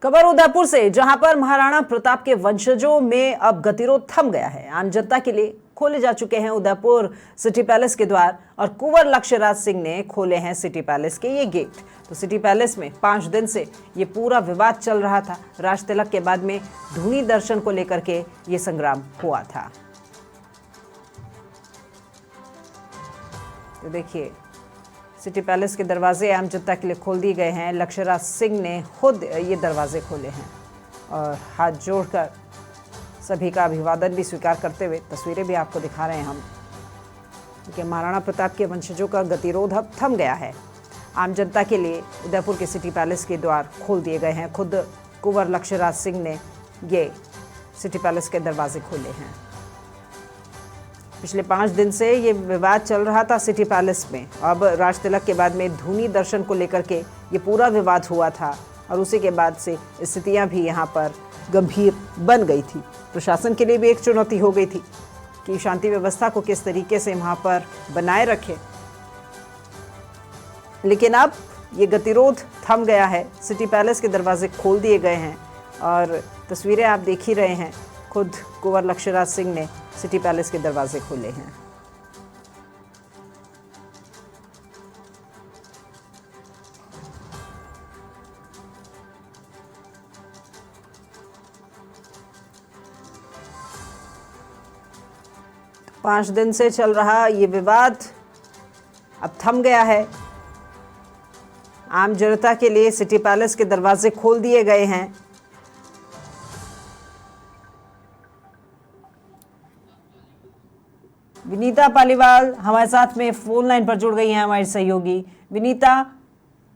खबर उदयपुर से, जहां पर महाराणा प्रताप के वंशजों में अब गतिरोध थम गया है। आम जनता के लिए खोले जा चुके हैं उदयपुर सिटी पैलेस के द्वार और कुंवर लक्ष्यराज सिंह ने खोले हैं सिटी पैलेस के ये गेट। तो सिटी पैलेस में 5 दिन से ये पूरा विवाद चल रहा था। राज तिलक के बाद में धूनी दर्शन को लेकर के ये संग्राम हुआ था। तो देखिए, सिटी पैलेस के दरवाजे आम जनता के लिए खोल दिए गए हैं। लक्ष्यराज सिंह ने खुद ये दरवाजे खोले हैं और हाथ जोड़कर सभी का अभिवादन भी स्वीकार करते हुए तस्वीरें भी आपको दिखा रहे हैं हम, क्योंकि महाराणा प्रताप के वंशजों का गतिरोध अब थम गया है। आम जनता के लिए उदयपुर के सिटी पैलेस के द्वार खोल दिए गए हैं। खुद कुंवर लक्ष्यराज सिंह ने ये सिटी पैलेस के दरवाजे खोले हैं। पिछले 5 दिन से ये विवाद चल रहा था सिटी पैलेस में। अब राज तिलक के बाद में धूनी दर्शन को लेकर के ये पूरा विवाद हुआ था और उसी के बाद से स्थितियां भी यहाँ पर गंभीर बन गई थी। प्रशासन के लिए भी एक चुनौती हो गई थी कि शांति व्यवस्था को किस तरीके से वहाँ पर बनाए रखे। लेकिन अब ये गतिरोध थम गया है। सिटी पैलेस के दरवाजे खोल दिए गए हैं और तस्वीरें आप देख ही रहे हैं। खुद कुंवर लक्ष्यराज सिंह ने सिटी पैलेस के दरवाजे खोले हैं। तो 5 दिन से चल रहा ये विवाद अब थम गया है। आम जनता के लिए सिटी पैलेस के दरवाजे खोल दिए गए हैं। विनीता पालीवाल हमारे साथ में फोन लाइन पर जुड़ गई हैं, हमारी सहयोगी। विनीता,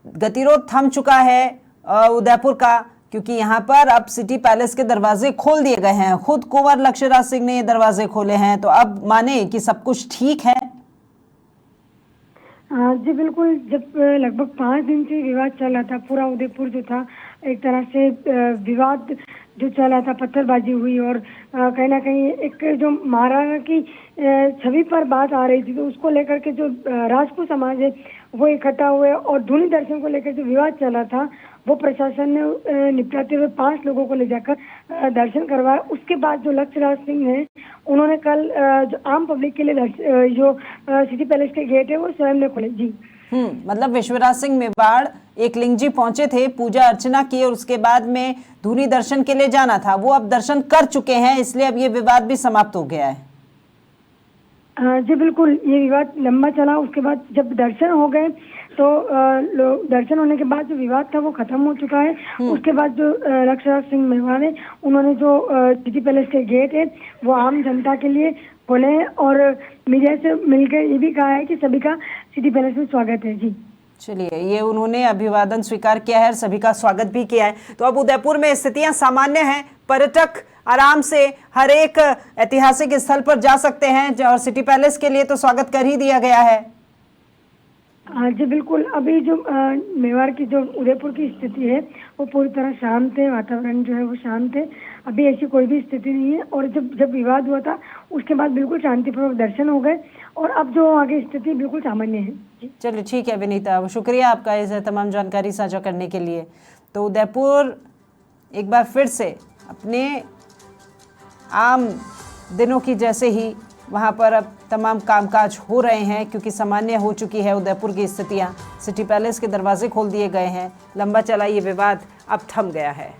गतिरोध थम चुका है उदयपुर का, क्योंकि यहाँ पर अब सिटी पैलेस के दरवाजे खोल दिए गए हैं। खुद कुंवर लक्ष्यराज सिंह ने ये दरवाजे खोले हैं, तो अब माने कि सब कुछ ठीक है? जी बिल्कुल। जब लगभग 5 दिन से विवाद चल रहा था, पूरा उदयपुर जो था एक तरह से विवाद जो चला था, पत्थरबाजी हुई और कहीं ना कहीं एक जो महाराणा की छवि पर बात आ रही थी, तो उसको लेकर के जो राजपूत समाज है वो इकट्ठा हुए और धूनी दर्शन को लेकर जो विवाद चला था वो प्रशासन ने निपटाते हुए 5 लोगों को ले जाकर दर्शन करवाया। उसके बाद जो लक्ष्यराज सिंह है, उन्होंने कल जो आम पब्लिक के लिए जो सिटी पैलेस के गेट है वो स्वयं ने खोले। जी मतलब विश्वराज सिंह मेवाड़ एक लिंग जी पहुंचे थे, पूजा अर्चना की और उसके बाद में धूनी दर्शन के लिए जाना था। वो अब दर्शन कर चुके हैं, इसलिए अब ये विवाद भी समाप्त हो गया है। जी बिल्कुल। ये विवाद लंबा चला। उसके बाद जब दर्शन हो गए तो दर्शन होने के बाद जो विवाद था वो खत्म हो चुका है। उसके बाद जो लक्ष्यराज सिंह मेवाड़ ने, उन्होंने जो सिटी पैलेस के गेट है वो आम जनता के लिए खोले हैं और मीडिया से मिलकर ये भी कहा है कि सभी का सिटी पैलेस में स्वागत है। जी चलिए, ये उन्होंने अभिवादन स्वीकार किया है, सभी का स्वागत भी किया है। तो अब उदयपुर में स्थितियां सामान्य हैं, पर्यटक आराम से हर एक ऐतिहासिक स्थल पर जा सकते हैं और सिटी पैलेस के लिए तो स्वागत कर ही दिया गया है। जी बिल्कुल। अभी जो मेवाड़ की जो उदयपुर की स्थिति है वो पूरी तरह शांत है, वातावरण जो है वो शांत है। अभी ऐसी कोई भी स्थिति नहीं है और जब विवाद हुआ था उसके बाद बिल्कुल शांतिपूर्वक दर्शन हो गए और अब जो आगे स्थिति बिल्कुल सामान्य है। चलिए ठीक है विनीता, शुक्रिया आपका इस तमाम जानकारी साझा करने के लिए। तो उदयपुर एक बार फिर से अपने आम दिनों की जैसे ही वहाँ पर अब तमाम कामकाज हो रहे हैं, क्योंकि सामान्य हो चुकी है उदयपुर की स्थितियाँ। सिटी पैलेस के दरवाजे खोल दिए गए हैं। लंबा चला ये विवाद अब थम गया है।